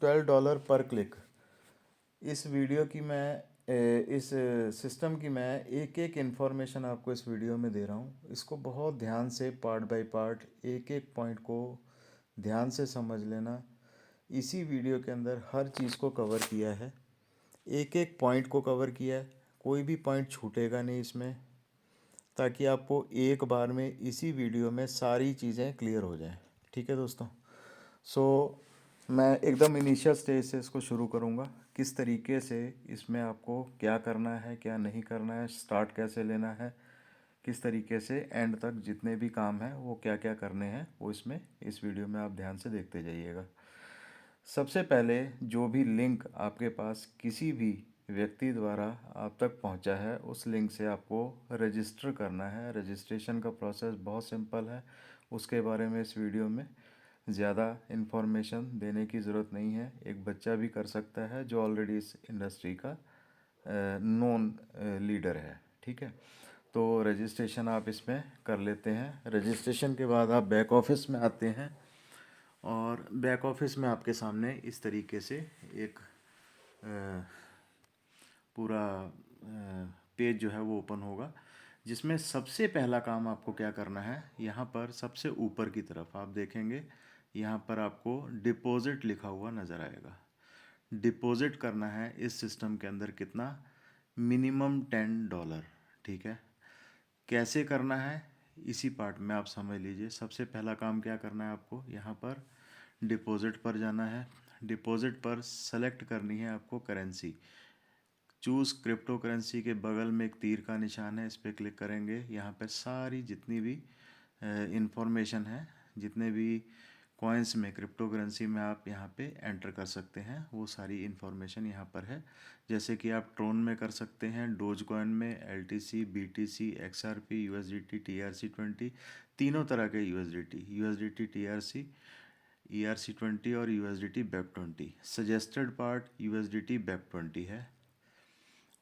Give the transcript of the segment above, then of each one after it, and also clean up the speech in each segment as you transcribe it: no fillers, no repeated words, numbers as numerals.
$12 पर क्लिक। इस वीडियो की मैं इस सिस्टम की मैं एक एक इन्फॉर्मेशन आपको इस वीडियो में दे रहा हूँ। इसको बहुत ध्यान से पार्ट बाय पार्ट एक एक पॉइंट को ध्यान से समझ लेना। इसी वीडियो के अंदर हर चीज़ को कवर किया है, एक एक पॉइंट को कवर किया है, कोई भी पॉइंट छूटेगा नहीं इसमें, ताकि आपको एक बार में इसी वीडियो में सारी चीज़ें क्लियर हो जाएं। ठीक है दोस्तों। सो मैं एकदम इनिशियल स्टेज से इसको शुरू करूँगा, किस तरीके से इसमें आपको क्या करना है क्या नहीं करना है, स्टार्ट कैसे लेना है, किस तरीके से एंड तक जितने भी काम हैं वो क्या क्या करने हैं, वो इसमें इस वीडियो में आप ध्यान से देखते जाइएगा। सबसे पहले जो भी लिंक आपके पास किसी भी व्यक्ति द्वारा आप तक पहुंचा है, उस लिंक से आपको रजिस्टर करना है। रजिस्ट्रेशन का प्रोसेस बहुत सिंपल है, उसके बारे में इस वीडियो में ज़्यादा इन्फॉर्मेशन देने की ज़रूरत नहीं है। एक बच्चा भी कर सकता है जो ऑलरेडी इस इंडस्ट्री का नॉन लीडर है। ठीक है, तो रजिस्ट्रेशन आप इसमें कर लेते हैं। रजिस्ट्रेशन के बाद आप बैक ऑफिस में आते हैं और बैक ऑफिस में आपके सामने इस तरीके से एक पूरा पेज जो है वो ओपन होगा, जिसमें सबसे पहला काम आपको क्या करना है, यहाँ पर सबसे ऊपर की तरफ आप देखेंगे, यहाँ पर आपको डिपॉजिट लिखा हुआ नज़र आएगा। डिपॉजिट करना है इस सिस्टम के अंदर कितना, मिनिमम $10। ठीक है, कैसे करना है इसी पार्ट में आप समझ लीजिए। सबसे पहला काम क्या करना है आपको, यहाँ पर डिपॉजिट पर जाना है। डिपॉजिट पर सेलेक्ट करनी है आपको करेंसी। चूज़ क्रिप्टो करेंसी के बगल में एक तीर का निशान है, इस पर क्लिक करेंगे। यहाँ पे सारी जितनी भी इंफॉर्मेशन है, जितने भी कॉइन्स में क्रिप्टो करेंसी में आप यहाँ पे एंटर कर सकते हैं, वो सारी इंफॉर्मेशन यहाँ पर है। जैसे कि आप ट्रोन में कर सकते हैं, डोज कॉइन में, LTC, BTC, XRP, USDT, TRC20, तीनों तरह के USDT, TRC, ERC20 और USDT BEP20। Suggested part USDT BEP20 है,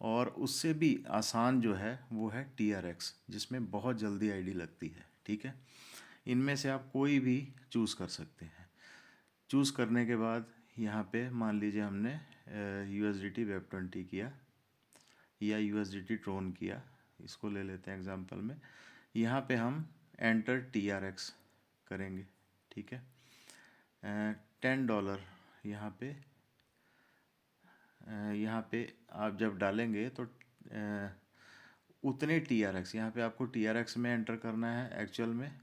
और उससे भी आसान जो है वो है TRX, जिसमें बहुत जल्दी आईडी लगती है। ठीक है, इनमें से आप कोई भी चूज़ कर सकते हैं। चूज़ करने के बाद यहाँ पे मान लीजिए हमने USDT BEP20 किया या USDT ट्रोन किया, इसको ले लेते हैं एग्जांपल में। यहाँ पे हम एंटर TRX करेंगे। ठीक है, $10 यहाँ पे आप जब डालेंगे तो उतने TRX यहाँ पे आपको TRX में एंटर करना है एक्चुअल में।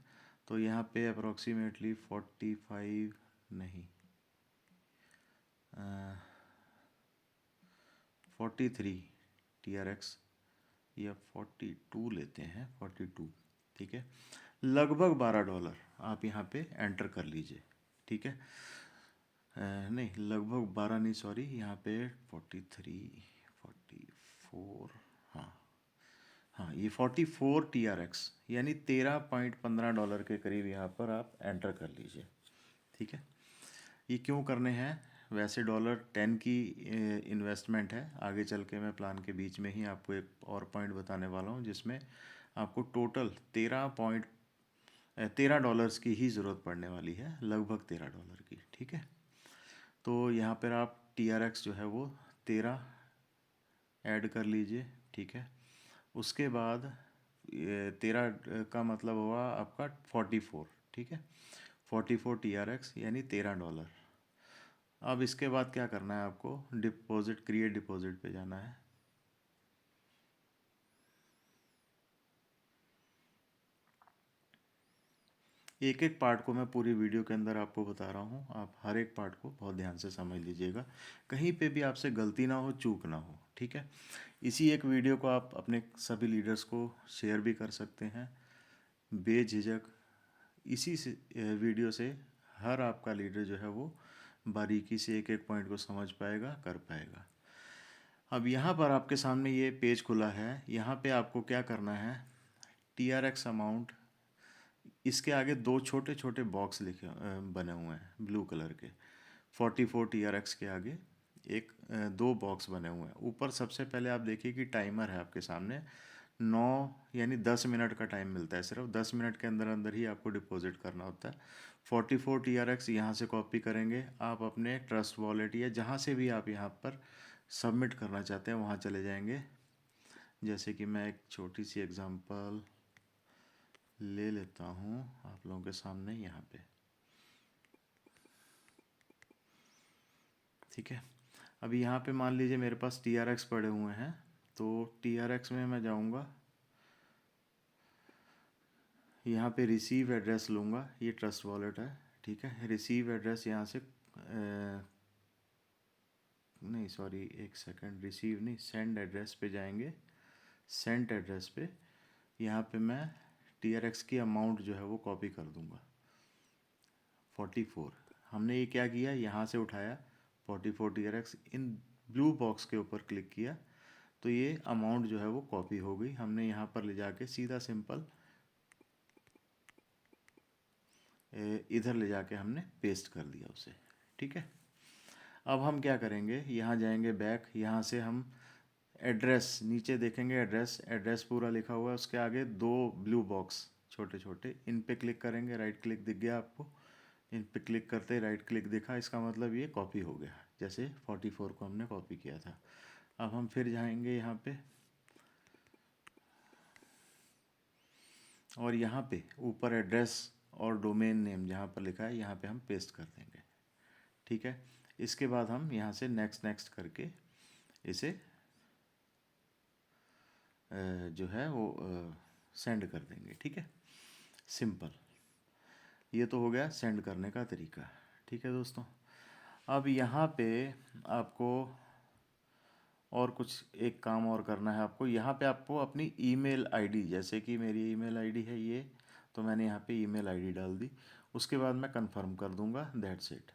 तो यहाँ पे अप्रोक्सीमेटली 45 नहीं 43 TRX या 42 लेते हैं, 42। ठीक है, लगभग $12 आप यहाँ पे एंटर कर लीजिए। ठीक है, नहीं लगभग 12 नहीं, सॉरी, यहाँ पे 43 44, हाँ हाँ, ये 44 TRX यानी $13.15 के करीब यहाँ पर आप एंटर कर लीजिए। ठीक है, ये क्यों करने हैं, वैसे $10 की इन्वेस्टमेंट है। आगे चल के मैं प्लान के बीच में ही आपको एक और पॉइंट बताने वाला हूँ, जिसमें आपको टोटल $13 की ही ज़रूरत पड़ने वाली है, लगभग $13 की। ठीक है, तो यहाँ पर आप TRX जो है वो 13 ऐड कर लीजिए। ठीक है, उसके बाद 13 का मतलब हुआ आपका 44। ठीक है, 44 TRX यानी $13। अब इसके बाद क्या करना है आपको, डिपॉजिट, क्रिएट डिपॉजिट पे जाना है। एक एक पार्ट को मैं पूरी वीडियो के अंदर आपको बता रहा हूँ, आप हर एक पार्ट को बहुत ध्यान से समझ लीजिएगा, कहीं पे भी आपसे गलती ना हो, चूक ना हो। ठीक है, इसी एक वीडियो को आप अपने सभी लीडर्स को शेयर भी कर सकते हैं बेझिझक। इसी से वीडियो से हर आपका लीडर जो है वो बारीकी से एक एक पॉइंट को समझ पाएगा, कर पाएगा। अब यहाँ पर आपके सामने ये पेज खुला है, यहाँ पे आपको क्या करना है, TRX अमाउंट, इसके आगे दो छोटे छोटे बॉक्स लिखे बने हुए हैं ब्लू कलर के। 44 TRX के आगे दो बॉक्स बने हुए हैं। ऊपर सबसे पहले आप देखिए कि टाइमर है आपके सामने, 9 यानी 10 मिनट का टाइम मिलता है, सिर्फ 10 मिनट के अंदर अंदर ही आपको डिपॉजिट करना होता है। 44 TRX यहाँ से कॉपी करेंगे, आप अपने ट्रस्ट वॉलेट या जहाँ से भी आप यहाँ पर सबमिट करना चाहते हैं वहाँ चले जाएंगे। जैसे कि मैं एक छोटी सी एग्जांपल ले लेता हूँ आप लोगों के सामने यहाँ पे, ठीक है। अभी यहाँ पे मान लीजिए मेरे पास TRX पड़े हुए हैं, तो TRX में मैं जाऊँगा, यहाँ पे रिसीव एड्रेस लूँगा, ये ट्रस्ट वॉलेट है, ठीक है। रिसीव एड्रेस यहाँ से नहीं सॉरी एक सेकंड, रिसीव नहीं, सेंड एड्रेस पे जाएंगे। सेंड एड्रेस पे यहाँ पे मैं TRX की अमाउंट जो है वो कॉपी कर दूँगा 44। हमने ये क्या किया, यहाँ से उठाया 44 TRX, इन ब्लू बॉक्स के ऊपर क्लिक किया तो ये अमाउंट जो है वो कॉपी हो गई। हमने यहाँ पर ले जाके सीधा सिंपल इधर ले जाके हमने पेस्ट कर दिया उसे, ठीक है। अब हम क्या करेंगे, यहाँ जाएंगे बैक, यहाँ से हम एड्रेस नीचे देखेंगे, एड्रेस पूरा लिखा हुआ है, उसके आगे 2 ब्लू बॉक्स छोटे छोटे, इन पे क्लिक करेंगे, राइट क्लिक दिख गया आपको, इन पे क्लिक करते ही राइट क्लिक दिखा, इसका मतलब ये कॉपी हो गया, जैसे 44 को हमने कॉपी किया था। अब हम फिर जाएंगे यहाँ पे और यहाँ पे ऊपर एड्रेस और डोमेन नेम जहाँ पर लिखा है यहाँ पे हम पेस्ट कर देंगे, ठीक है। इसके बाद हम यहाँ से नेक्स्ट नेक्स्ट करके इसे जो है वो सेंड कर देंगे, ठीक है। सिंपल, ये तो हो गया सेंड करने का तरीका, ठीक है दोस्तों। अब यहाँ पे आपको और कुछ एक काम और करना है आपको, यहाँ पे आपको अपनी ईमेल आईडी, जैसे कि मेरी ईमेल आईडी है ये, तो मैंने यहाँ पे ईमेल आईडी डाल दी, उसके बाद मैं कंफर्म कर दूंगा, दैट्स इट,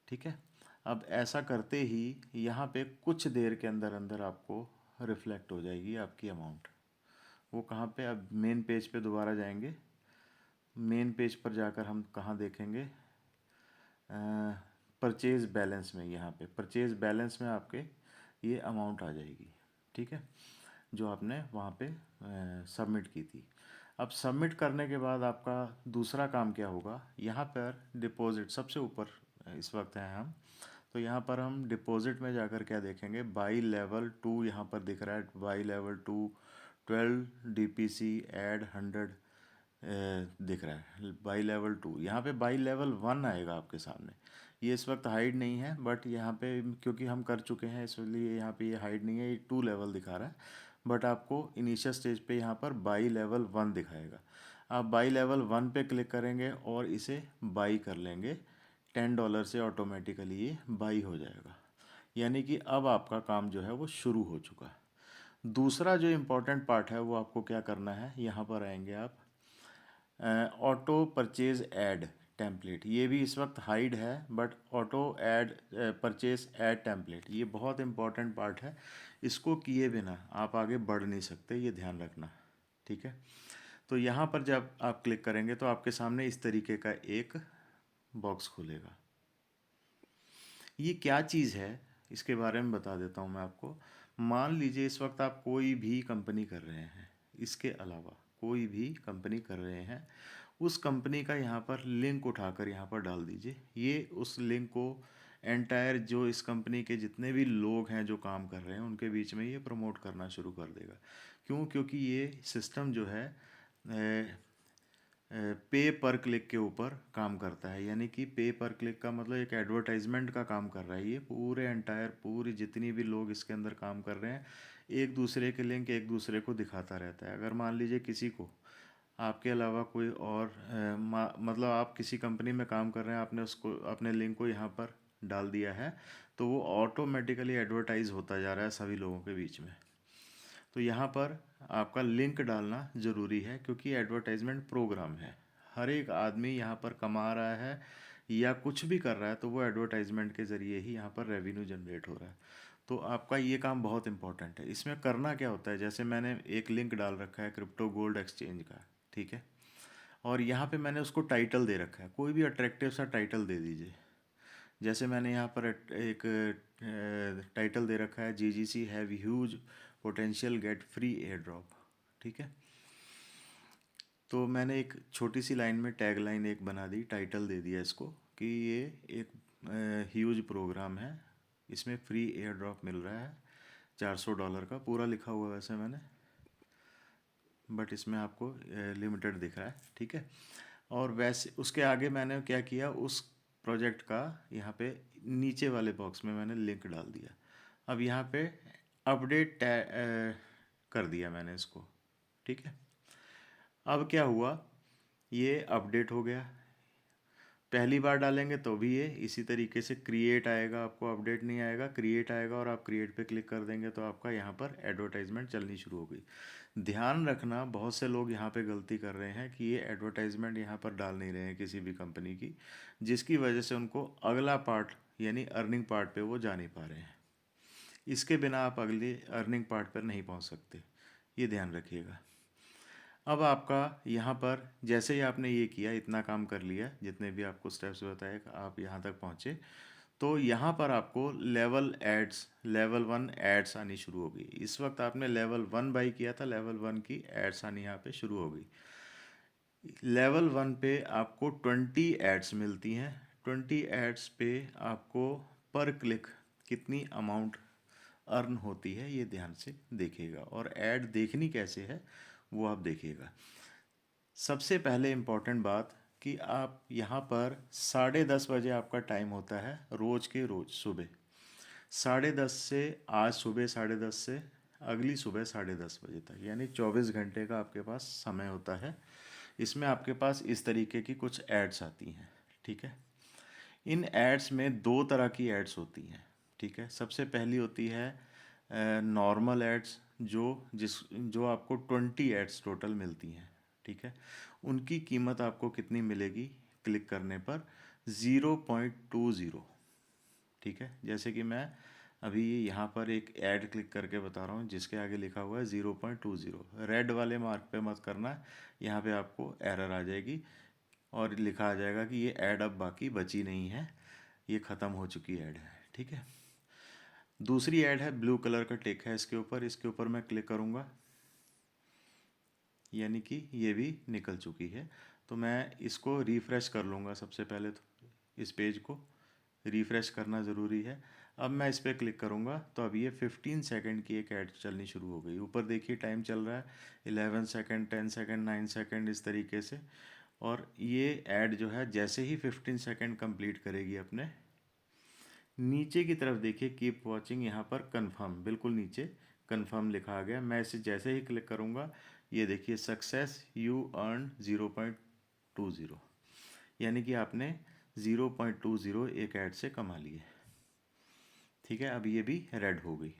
ठीक है। अब ऐसा करते ही यहाँ पे कुछ देर के अंदर अंदर आपको रिफ्लेक्ट हो जाएगी आपकी अमाउंट। वो कहाँ पे, अब मेन पेज पे दोबारा जाएंगे, मेन पेज पर जाकर हम कहाँ देखेंगे, परचेज़ बैलेंस में, यहाँ पे परचेज़ बैलेंस में आपके ये अमाउंट आ जाएगी, ठीक है, जो आपने वहाँ पे सबमिट की थी। अब सबमिट करने के बाद आपका दूसरा काम क्या होगा, यहाँ पर डिपॉजिट सबसे ऊपर इस वक्त हैं हम, तो यहाँ पर हम डिपॉजिट में जाकर क्या देखेंगे, बाई लेवल 2 यहाँ पर दिख रहा है, बाई लेवल 2 12 DPC ऐड 100 दिख रहा है, बाई लेवल 2, यहाँ पे बाई लेवल 1 आएगा आपके सामने, ये इस वक्त हाइड नहीं है, बट यहाँ पे क्योंकि हम कर चुके हैं इसलिए यहाँ पे ये हाइड नहीं है, ये 2 लेवल दिखा रहा है, बट आपको इनिशियल स्टेज पे यहाँ पर बाई लेवल 1 दिखाएगा। आप बाई लेवल 1 पे क्लिक करेंगे और इसे बाई कर लेंगे, $10 से ऑटोमेटिकली ये बाई हो जाएगा, यानी कि अब आपका काम जो है वो शुरू हो चुका। दूसरा जो इम्पोर्टेंट पार्ट है वो आपको क्या करना है, यहाँ पर आएंगे आप, ऑटो परचेज ऐड टेम्पलेट, ये भी इस वक्त हाइड है, but auto add purchase add template ये बहुत इंपॉर्टेंट पार्ट है, इसको किए बिना आप आगे बढ़ नहीं सकते, ये ध्यान रखना, ठीक है। तो यहाँ पर जब आप क्लिक करेंगे तो आपके सामने इस तरीके का एक बॉक्स खुलेगा। ये क्या चीज़ है इसके बारे में बता देता हूँ मैं आपको। मान लीजिए इस वक्त आप कोई भी कंपनी कर रहे हैं, इसके अलावा कोई भी कंपनी कर रहे हैं, उस कंपनी का यहाँ पर लिंक उठाकर यहाँ पर डाल दीजिए, ये उस लिंक को एंटायर जो इस कंपनी के जितने भी लोग हैं जो काम कर रहे हैं उनके बीच में ये प्रमोट करना शुरू कर देगा। क्यों, क्योंकि ये सिस्टम जो है पे पर क्लिक के ऊपर काम करता है, यानी कि पे पर क्लिक का मतलब एक एडवर्टाइजमेंट का काम कर रहा है, ये पूरे एंटायर पूरी जितनी भी लोग इसके अंदर काम कर रहे हैं एक दूसरे के लिंक एक दूसरे को दिखाता रहता है। अगर मान लीजिए किसी को आपके अलावा कोई और मतलब आप किसी कंपनी में काम कर रहे हैं, आपने उसको अपने लिंक को यहाँ पर डाल दिया है, तो वो ऑटोमेटिकली एडवर्टाइज होता जा रहा है सभी लोगों के बीच में। तो यहाँ पर आपका लिंक डालना ज़रूरी है, क्योंकि एडवर्टाइजमेंट प्रोग्राम है, हर एक आदमी यहाँ पर कमा रहा है या कुछ भी कर रहा है तो वो एडवर्टाइजमेंट के ज़रिए ही यहाँ पर रेवेन्यू जनरेट हो रहा है। तो आपका ये काम बहुत इंपॉर्टेंट है। इसमें करना क्या होता है, जैसे मैंने एक लिंक डाल रखा है क्रिप्टो गोल्ड एक्सचेंज का, ठीक है, और यहाँ पे मैंने उसको टाइटल दे रखा है, कोई भी अट्रैक्टिव सा टाइटल दे दीजिए। जैसे मैंने यहाँ पर एक टाइटल दे रखा है, GGC have huge potential get free air drop. ठीक है, तो मैंने एक छोटी सी लाइन में टैग लाइन एक बना दी, टाइटल दे दिया इसको कि ये एक ह्यूज प्रोग्राम है, इसमें फ्री एयर ड्रॉप मिल रहा है $400 का, पूरा लिखा हुआ है वैसे मैंने, बट इसमें आपको लिमिटेड दिख रहा है। ठीक है, और वैसे उसके आगे मैंने क्या किया, उस प्रोजेक्ट का यहाँ पे नीचे वाले बॉक्स में मैंने लिंक डाल दिया। अब यहाँ पे अपडेट कर दिया मैंने इसको। ठीक है, अब क्या हुआ, ये अपडेट हो गया। पहली बार डालेंगे तो भी ये इसी तरीके से क्रिएट आएगा, आपको अपडेट नहीं आएगा, क्रिएट आएगा, और आप क्रिएट पे क्लिक कर देंगे तो आपका यहाँ पर एडवर्टाइजमेंट चलनी शुरू हो गई। ध्यान रखना, बहुत से लोग यहाँ पे गलती कर रहे हैं कि ये एडवर्टाइजमेंट यहाँ पर डाल नहीं रहे हैं किसी भी कंपनी की, जिसकी वजह से उनको अगला पार्ट यानी अर्निंग पार्ट पे वो जा नहीं पा रहे हैं। इसके बिना आप अगले अर्निंग पार्ट पर नहीं पहुँच सकते, ये ध्यान रखिएगा। अब आपका यहाँ पर जैसे ही आपने ये किया, इतना काम कर लिया, जितने भी आपको स्टेप्स बताए आप यहाँ तक पहुँचे, तो यहाँ पर आपको लेवल 1 एड्स आनी शुरू हो गई। इस वक्त आपने लेवल 1 बाई किया था, लेवल 1 की एड्स आनी यहाँ पे शुरू हो गई। लेवल 1 पे आपको 20 एड्स मिलती हैं। 20 एड्स पे आपको पर क्लिक कितनी अमाउंट अर्न होती है ये ध्यान से देखिएगा, और ऐड देखनी कैसे है वो आप देखिएगा। सबसे पहले इम्पॉर्टेंट बात कि आप यहाँ पर 10:30 बजे आपका टाइम होता है, रोज़ के रोज़ सुबह 10:30 से, आज सुबह 10:30 से अगली सुबह 10:30 बजे तक, यानी 24 घंटे का आपके पास समय होता है। इसमें आपके पास इस तरीके की कुछ एड्स आती हैं। ठीक है, इन एड्स में दो तरह की एड्स होती हैं। ठीक है, सबसे पहली होती है नॉर्मल एड्स, जो आपको 20 एड्स टोटल मिलती हैं। ठीक है, उनकी कीमत आपको कितनी मिलेगी क्लिक करने पर, 0.20। ठीक है, जैसे कि मैं अभी यहाँ पर एक ऐड क्लिक करके बता रहा हूँ जिसके आगे लिखा हुआ है 0.20। रेड वाले मार्क पे मत करना, यहाँ पे आपको एरर आ जाएगी और लिखा आ जाएगा कि ये ऐड अब बाकी बची नहीं है, ये ख़त्म हो चुकी ऐड है। ठीक है, दूसरी ऐड है, ब्लू कलर का टिक है इसके ऊपर मैं क्लिक करूँगा, यानी कि ये भी निकल चुकी है। तो मैं इसको रिफ़्रेश कर लूँगा। सबसे पहले तो इस पेज को रिफ़्रेश करना ज़रूरी है। अब मैं इस पर क्लिक करूँगा तो अब ये 15 सेकंड की एक ऐड चलनी शुरू हो गई। ऊपर देखिए टाइम चल रहा है 11 सेकंड, 10 सेकंड, 9 सेकंड, इस तरीके से। और ये ऐड जो है जैसे ही 15 सेकंड कंप्लीट करेगी अपने, नीचे की तरफ देखिए कीप वॉचिंग, यहाँ पर कंफर्म, बिल्कुल नीचे कंफर्म लिखा आ गया। मैं इसे जैसे ही क्लिक करूँगा, ये देखिए सक्सेस यू अर्न 0.20, यानी कि आपने 0.20 एक ऐड से कमा लिए। ठीक है, अब ये भी रेड हो गई,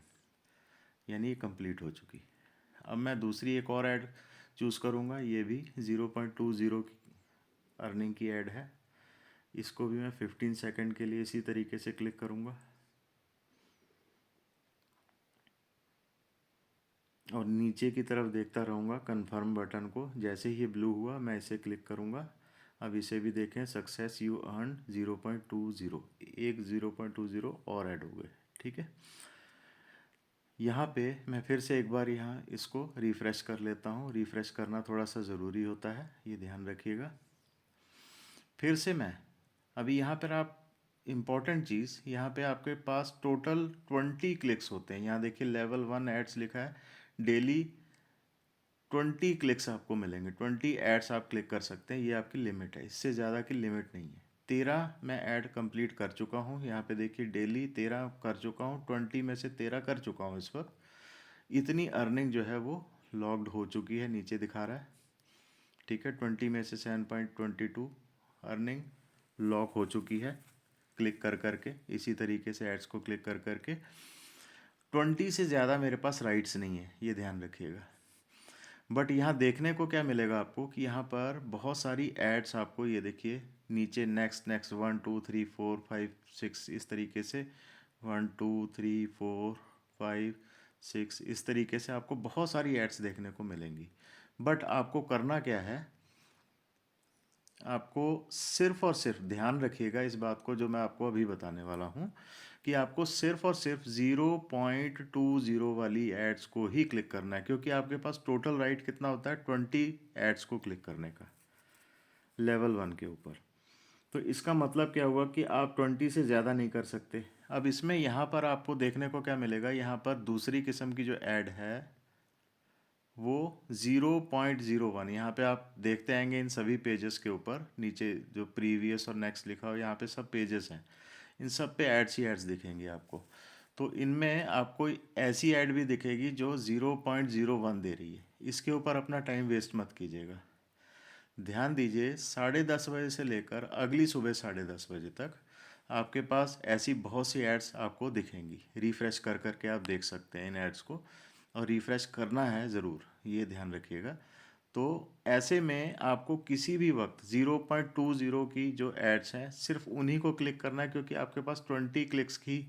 यानी ये कंप्लीट हो चुकी। अब मैं दूसरी एक और ऐड चूज़ करूँगा, ये भी 0.20 की अर्निंग की ऐड है। इसको भी मैं 15 सेकंड के लिए इसी तरीके से क्लिक करूँगा और नीचे की तरफ देखता रहूँगा कंफर्म बटन को। जैसे ही ये ब्लू हुआ मैं इसे क्लिक करूँगा। अब इसे भी देखें, सक्सेस यू अर्न 0.20, एक 0.20 और ऐड हो गए। ठीक है, यहाँ पे मैं फिर से एक बार यहाँ इसको रिफ़्रेश कर लेता हूँ। रिफ़्रेश करना थोड़ा सा ज़रूरी होता है, ये ध्यान रखिएगा। फिर से मैं अभी यहाँ पर आप इम्पॉर्टेंट चीज़, यहाँ पे आपके पास टोटल 20 क्लिक्स होते हैं। यहाँ देखिए लेवल 1 एड्स लिखा है, डेली 20 क्लिक्स आपको मिलेंगे, 20 एड्स आप क्लिक कर सकते हैं, ये आपकी लिमिट है, इससे ज़्यादा की लिमिट नहीं है। 13 मैं ऐड कंप्लीट कर चुका हूँ, यहाँ पे देखिए डेली 13 कर चुका हूँ, 20 में से 13 कर चुका हूँ इस वक्त। इतनी अर्निंग जो है वो लॉग्ड हो चुकी है, नीचे दिखा रहा है। ठीक है, 20 में से 7.22 अर्निंग लॉक हो चुकी है क्लिक कर करके, इसी तरीके से एड्स को क्लिक कर करके। 20 से ज़्यादा मेरे पास राइट्स नहीं है, ये ध्यान रखिएगा। बट यहाँ देखने को क्या मिलेगा आपको कि यहाँ पर बहुत सारी एड्स आपको, ये देखिए नीचे नेक्स्ट नेक्स्ट 1 2 3 4 5 6 इस तरीके से 1 2 3 4 5 6 इस तरीके से आपको बहुत सारी एड्स देखने को मिलेंगी। बट आपको करना क्या है, आपको सिर्फ और सिर्फ ध्यान रखिएगा इस बात को जो मैं आपको अभी बताने वाला हूँ, कि आपको सिर्फ और सिर्फ 0.20 वाली एड्स को ही क्लिक करना है, क्योंकि आपके पास टोटल राइट कितना होता है 20 एड्स को क्लिक करने का लेवल 1 के ऊपर। तो इसका मतलब क्या हुआ कि आप 20 से ज़्यादा नहीं कर सकते। अब इसमें यहाँ पर आपको देखने को क्या मिलेगा, यहाँ पर दूसरी किस्म की जो ऐड है वो 0.01, यहाँ पे आप देखते आएंगे इन सभी पेजेस के ऊपर नीचे जो प्रीवियस और नेक्स्ट लिखा हो, यहाँ पे सब पेजेस हैं, इन सब पे एड्स ही एड्स दिखेंगे आपको। तो इनमें आपको ऐसी ऐड भी दिखेगी जो 0.01 दे रही है। इसके ऊपर अपना टाइम वेस्ट मत कीजिएगा। ध्यान दीजिए, 10:30 बजे से लेकर अगली सुबह 10:30 बजे तक आपके पास ऐसी बहुत सी एड्स आपको दिखेंगी। रिफ़्रेश कर कर के आप देख सकते हैं इन एड्स को, और रिफ़्रेश करना है ज़रूर, ये ध्यान रखिएगा। तो ऐसे में आपको किसी भी वक्त 0.20 की जो एड्स हैं सिर्फ उन्हीं को क्लिक करना है, क्योंकि आपके पास 20 क्लिक्स की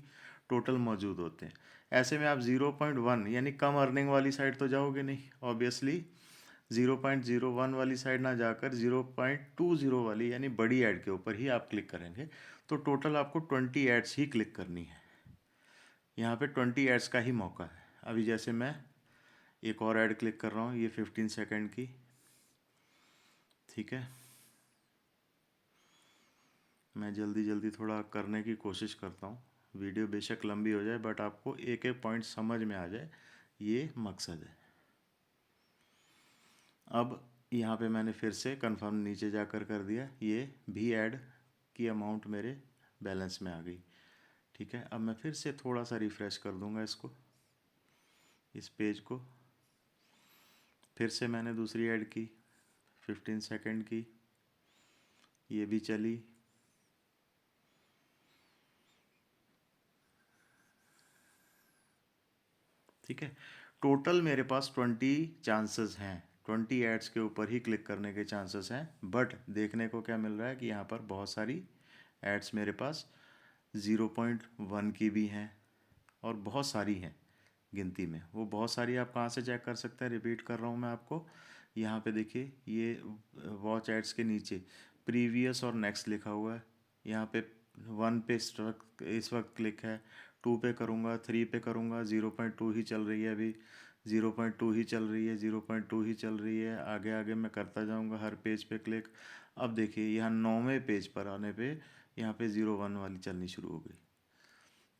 टोटल मौजूद होते हैं। ऐसे में आप 0.1 यानी कम अर्निंग वाली साइड तो जाओगे नहीं ऑब्वियसली, 0.01 वाली साइड ना जाकर 0.20 वाली यानी बड़ी ऐड के ऊपर ही आप क्लिक करेंगे। तो टोटल आपको 20 एड्स ही क्लिक करनी है। यहाँ पे 20 एड्स का ही मौका है। अभी जैसे मैं एक और ऐड क्लिक कर रहा हूँ, ये 15 सेकंड की, ठीक है। मैं जल्दी जल्दी थोड़ा करने की कोशिश करता हूँ, वीडियो बेशक लंबी हो जाए बट आपको एक एक पॉइंट समझ में आ जाए, ये मकसद है। अब यहाँ पे मैंने फिर से कंफर्म नीचे जाकर कर दिया, ये भी ऐड की अमाउंट मेरे बैलेंस में आ गई, ठीक है। अब मैं फिर से थोड़ा सा रिफ़्रेश कर दूंगा इसको, इस पेज को। फिर से मैंने दूसरी ऐड की 15 सेकंड की, ये भी चली। ठीक है, टोटल मेरे पास 20 चांसेस हैं, 20 एड्स के ऊपर ही क्लिक करने के चांसेस हैं। बट देखने को क्या मिल रहा है कि यहाँ पर बहुत सारी एड्स मेरे पास 0.1 की भी हैं, और बहुत सारी हैं गिनती में। वो बहुत सारी आप कहाँ से चेक कर सकते हैं, रिपीट कर रहा हूँ मैं आपको। यहाँ पे देखिए, ये वॉच एड्स के नीचे प्रीवियस और नेक्स्ट लिखा हुआ है। यहाँ पे 1 पे इस वक्त क्लिक है, 2 पे करूँगा, 3 पे करूँगा, 0.2 ही चल रही है अभी, 0.2 ही चल रही है, 0.2 ही चल रही है। आगे आगे मैं करता जाऊँगा हर पेज पे क्लिक। अब देखिए यहाँ 9वें पेज पर आने पे यहाँ पे 0.1 वाली चलनी शुरू हो गई।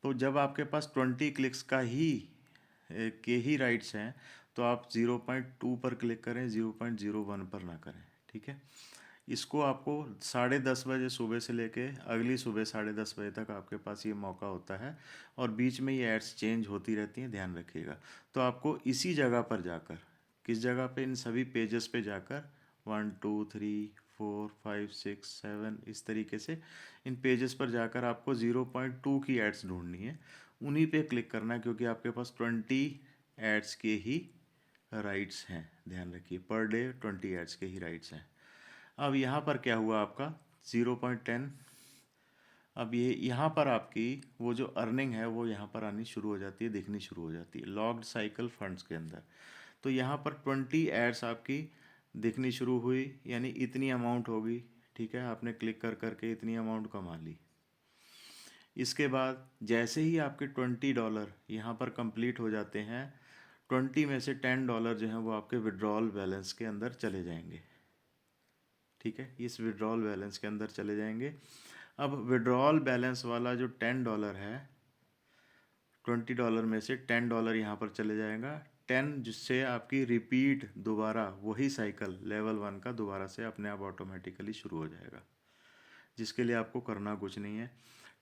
तो जब आपके पास 20 क्लिक्स का ही के ही राइट्स हैं, तो आप 0.2 पर क्लिक करें, 0.01 पर ना करें, ठीक है। इसको आपको 10:30 बजे सुबह से लेके अगली सुबह 10:30 बजे तक आपके पास ये मौका होता है, और बीच में ये एड्स चेंज होती रहती हैं, ध्यान रखिएगा। तो आपको इसी जगह पर जाकर, किस जगह पे, इन सभी पेजेस पे जाकर 1 2 3 4 5 6 7 इस तरीके से इन पेजेस पर जाकर आपको 0.2 की एड्स ढूंढनी है, उन्हीं पे क्लिक करना है, क्योंकि आपके पास 20 एड्स के ही राइट्स हैं। ध्यान रखिए, पर डे 20 एड्स के ही राइट्स हैं। अब यहाँ पर क्या हुआ आपका 0.10। अब ये यहाँ पर आपकी वो जो अर्निंग है वो यहाँ पर आनी शुरू हो जाती है, दिखनी शुरू हो जाती है लॉग्ड साइकिल फंड्स के अंदर। तो यहाँ पर 20 एड्स आपकी दिखनी शुरू हुई, यानी इतनी अमाउंट होगी, ठीक है। आपने क्लिक कर करके इतनी अमाउंट कमा ली। इसके बाद जैसे ही आपके $20 यहाँ पर कंप्लीट हो जाते हैं, 20 में से $10 जो हैं वो आपके विड्रॉल बैलेंस के अंदर चले जाएंगे, ठीक है। इस विड्रॉल बैलेंस के अंदर चले जाएंगे। अब विड्रॉल बैलेंस वाला जो $10 है, $20 में से $10 यहाँ पर चले जाएगा। 10 जिससे आपकी रिपीट दोबारा वही साइकिल लेवल 1 का दोबारा से अपने आप ऑटोमेटिकली शुरू हो जाएगा, जिसके लिए आपको करना कुछ नहीं है।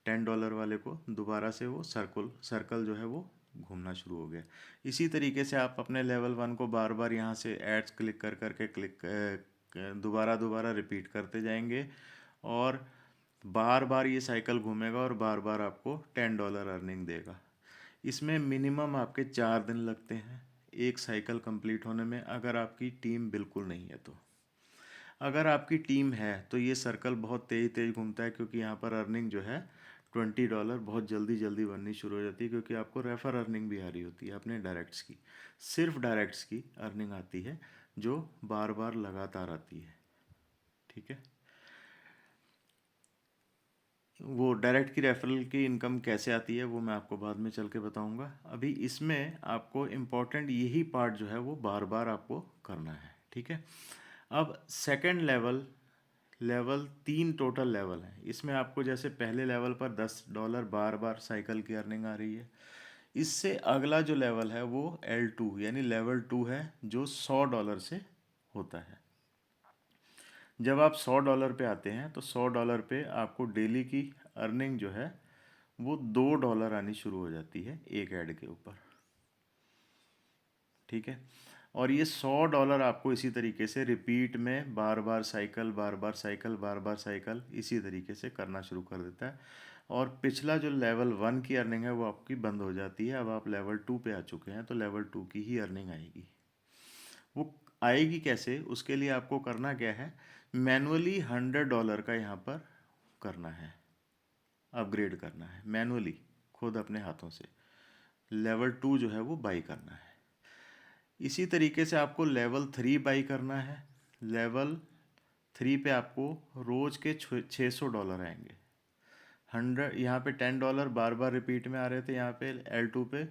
$10 वाले को दोबारा से वो सर्कल जो है वो घूमना शुरू हो गया। इसी तरीके से आप अपने लेवल 1 को बार बार यहाँ से एड्स क्लिक कर करके दोबारा दोबारा रिपीट करते जाएंगे, और बार बार ये साइकिल घूमेगा और बार बार आपको $10 अर्निंग देगा। इसमें मिनिमम आपके 4 दिन लगते हैं एक साइकिल कंप्लीट होने में, अगर आपकी टीम बिल्कुल नहीं है तो। अगर आपकी टीम है तो ये सर्कल बहुत तेज़ तेज़ घूमता है, क्योंकि यहाँ पर अर्निंग जो है $20 बहुत जल्दी जल्दी बननी शुरू हो जाती है, क्योंकि आपको रेफर अर्निंग भी आ रही होती है अपने डायरेक्ट्स की। सिर्फ डायरेक्ट्स की अर्निंग आती है जो बार बार लगातार आती है, ठीक है। वो डायरेक्ट की रेफरल की इनकम कैसे आती है वो मैं आपको बाद में चल के बताऊंगा। अभी इसमें आपको इम्पोर्टेंट यही पार्ट जो है वो बार बार आपको करना है, ठीक है। अब second level, level 3 total level है। इसमें आपको जैसे पहले लेवल पर $10 बार बार साइकिल की अर्निंग आ रही है, इससे अगला जो लेवल है वो L2 यानी लेवल 2 है, जो $100 से होता है। जब आप $100 पे आते हैं तो $100 पे आपको डेली की अर्निंग जो है वो $2 आनी शुरू हो जाती है एक ऐड के ऊपर, ठीक है। और ये $100 आपको इसी तरीके से रिपीट में बार बार साइकिल, बार बार साइकिल, बार बार साइकिल इसी तरीके से करना शुरू कर देता है। और पिछला जो लेवल 1 की अर्निंग है वो आपकी बंद हो जाती है। अब आप लेवल 2 पे आ चुके हैं तो लेवल 2 की ही अर्निंग आएगी। वो आएगी कैसे, उसके लिए आपको करना क्या है, मैनुअली $100 का यहाँ पर करना है, अपग्रेड करना है मैनुअली, खुद अपने हाथों से। लेवल 2 जो है वो बाई करना है। इसी तरीके से आपको लेवल 3 बाई करना है। लेवल 3 पे आपको रोज़ के $600 आएंगे। 100 यहाँ पे $10 बार बार रिपीट में आ रहे थे, यहाँ पे L2 पे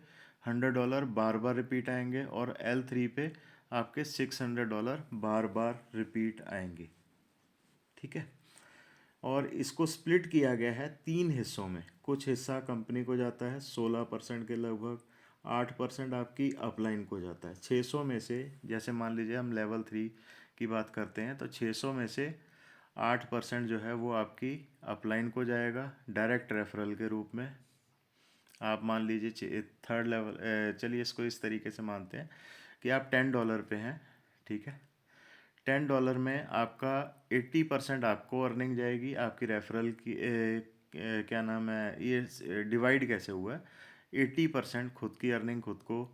$100 बार बार रिपीट आएंगे, और L3 पे आपके $600 बार बार रिपीट आएंगे, ठीक है। और इसको स्प्लिट किया गया है 3 हिस्सों में। कुछ हिस्सा कंपनी को जाता है 16% के लगभग, 8% आपकी अपलाइन को जाता है। 600 में से, जैसे मान लीजिए हम लेवल 3 की बात करते हैं, तो 600 में से 8% जो है वो आपकी अपलाइन को जाएगा डायरेक्ट रेफरल के रूप में। आप मान लीजिए थर्ड लेवल, चलिए इसको इस तरीके से मानते हैं कि आप $10 पे हैं, ठीक है। $10 में आपका 80% आपको अर्निंग जाएगी आपकी रेफरल की। क्या नाम है, ये डिवाइड कैसे हुआ है, 80% खुद की अर्निंग खुद को,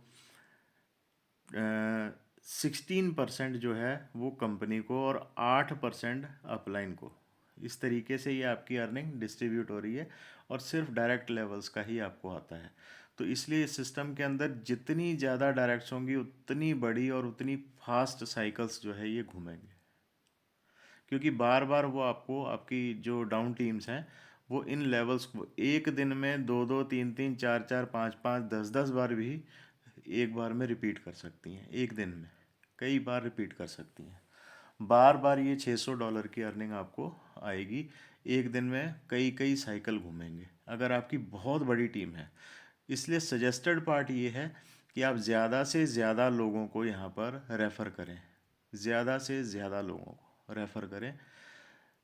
16% जो है वो कंपनी को, और 8% अपलाइन को। इस तरीके से ये आपकी अर्निंग डिस्ट्रीब्यूट हो रही है, और सिर्फ डायरेक्ट लेवल्स का ही आपको आता है। तो इसलिए इस सिस्टम के अंदर जितनी ज़्यादा डायरेक्ट्स होंगी उतनी बड़ी और उतनी फास्ट साइकिल्स जो है ये घूमेंगे, क्योंकि बार बार वो आपको, आपकी जो डाउन टीम्स हैं वो इन लेवल्स को एक दिन में 2-2, 3-3, 4-4, 5-5, 10-10 बार भी एक बार में रिपीट कर सकती हैं। एक दिन में कई बार रिपीट कर सकती हैं। बार बार ये $600 की अर्निंग आपको आएगी। एक दिन में कई कई साइकिल घूमेंगे अगर आपकी बहुत बड़ी टीम है। इसलिए सजेस्टेड पार्ट ये है कि आप ज़्यादा से ज़्यादा लोगों को यहाँ पर रेफ़र करें, ज़्यादा से ज़्यादा लोगों को रेफ़र करें।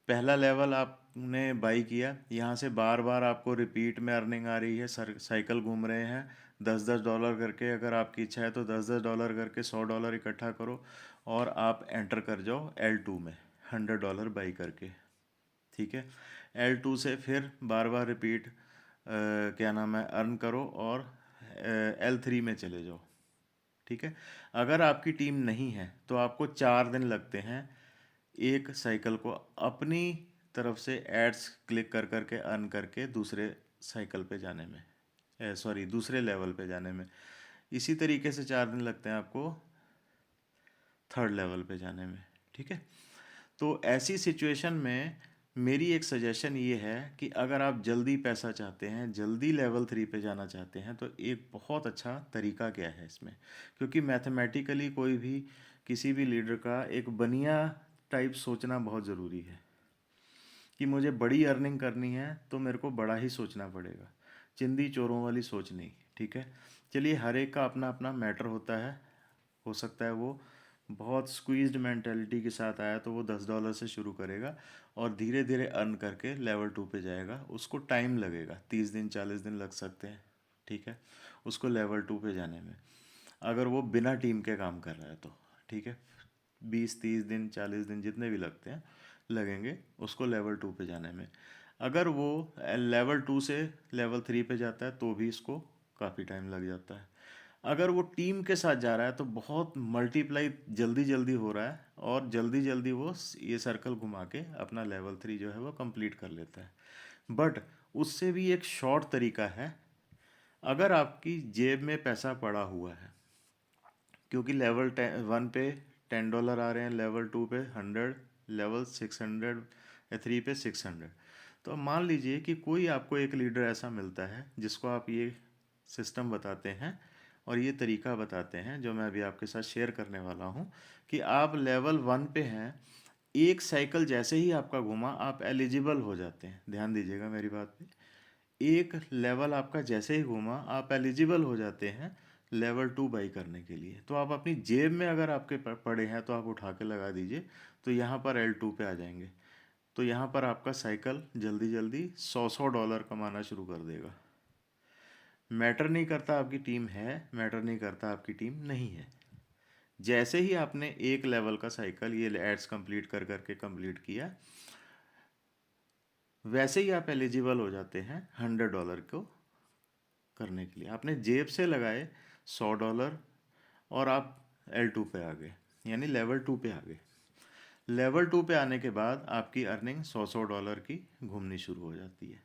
पहला लेवल आपने बाई किया, यहाँ से बार बार आपको रिपीट में अर्निंग आ रही है, साइकिल घूम रहे हैं $10-10 करके। अगर आपकी इच्छा है तो $10-10 करके $100 इकट्ठा करो और आप एंटर कर जाओ L2 में $100 बाई करके, ठीक है। L2 से फिर बार बार रिपीट क्या नाम है अर्न करो और L3 में चले जाओ, ठीक है। अगर आपकी टीम नहीं है तो आपको 4 दिन लगते हैं एक साइकिल को अपनी तरफ से एड्स क्लिक कर करके अर्न करके दूसरे साइकिल पे जाने में, सॉरी दूसरे लेवल पे जाने में। इसी तरीके से 4 दिन लगते हैं आपको थर्ड लेवल पे जाने में, ठीक है। तो ऐसी सिचुएशन में मेरी एक सजेशन ये है कि अगर आप जल्दी पैसा चाहते हैं, जल्दी लेवल 3 पे जाना चाहते हैं, तो एक बहुत अच्छा तरीका क्या है इसमें, क्योंकि मैथमेटिकली कोई भी किसी भी लीडर का एक बनिया टाइप सोचना बहुत ज़रूरी है कि मुझे बड़ी अर्निंग करनी है तो मेरे को बड़ा ही सोचना पड़ेगा, चिंदी चोरों वाली सोच नहीं, ठीक है। चलिए, हर एक का अपना अपना मैटर होता है। हो सकता है वो बहुत स्क्वीज्ड मेंटेलिटी के साथ आया तो वो $10 से शुरू करेगा और धीरे धीरे अर्न करके लेवल 2 पे जाएगा। उसको टाइम लगेगा, 30 दिन 40 दिन लग सकते हैं, ठीक है, उसको लेवल 2 पे जाने में। अगर वो बिना टीम के काम कर रहा है तो, ठीक है, 20-30 दिन 40 दिन जितने भी लगते हैं लगेंगे उसको लेवल 2 पे जाने में। अगर वो लेवल 2 से लेवल 3 पे जाता है तो भी इसको काफ़ी टाइम लग जाता है। अगर वो टीम के साथ जा रहा है तो बहुत मल्टीप्लाई जल्दी जल्दी हो रहा है और जल्दी जल्दी वो ये सर्कल घुमा के अपना लेवल 3 जो है वो कंप्लीट कर लेता है। बट उससे भी एक शॉर्ट तरीका है। अगर आपकी जेब में पैसा पड़ा हुआ है, क्योंकि लेवल 1 पे $10 आ रहे हैं, लेवल 2 पे 100, लेवल 600 या 3 पे 600, तो मान लीजिए कि कोई आपको एक लीडर ऐसा मिलता है जिसको आप ये सिस्टम बताते हैं और ये तरीका बताते हैं जो मैं अभी आपके साथ शेयर करने वाला हूँ, कि आप लेवल 1 पे हैं, एक साइकिल जैसे ही आपका घुमा आप एलिजिबल हो जाते हैं। ध्यान दीजिएगा मेरी बात पे, एक लेवल आपका जैसे ही घूमा आप एलिजिबल हो जाते हैं लेवल 2 बाई करने के लिए। तो आप अपनी जेब में अगर आपके पड़े हैं तो आप उठा के लगा दीजिए, तो यहाँ पर L2 पे आ जाएंगे। तो यहाँ पर आपका साइकिल जल्दी जल्दी 100-100 डॉलर कमाना शुरू कर देगा। मैटर नहीं करता आपकी टीम है, मैटर नहीं करता आपकी टीम नहीं है। जैसे ही आपने एक लेवल का साइकिल ये एड्स कंप्लीट कर करके कंप्लीट किया, वैसे ही आप एलिजिबल हो जाते हैं $100 को करने के लिए। आपने जेब से लगाए $100 और आप L2 पे आ गए, यानी लेवल 2 पे आ गए। लेवल 2 पे आने के बाद आपकी अर्निंग $100 की घूमनी शुरू हो जाती है।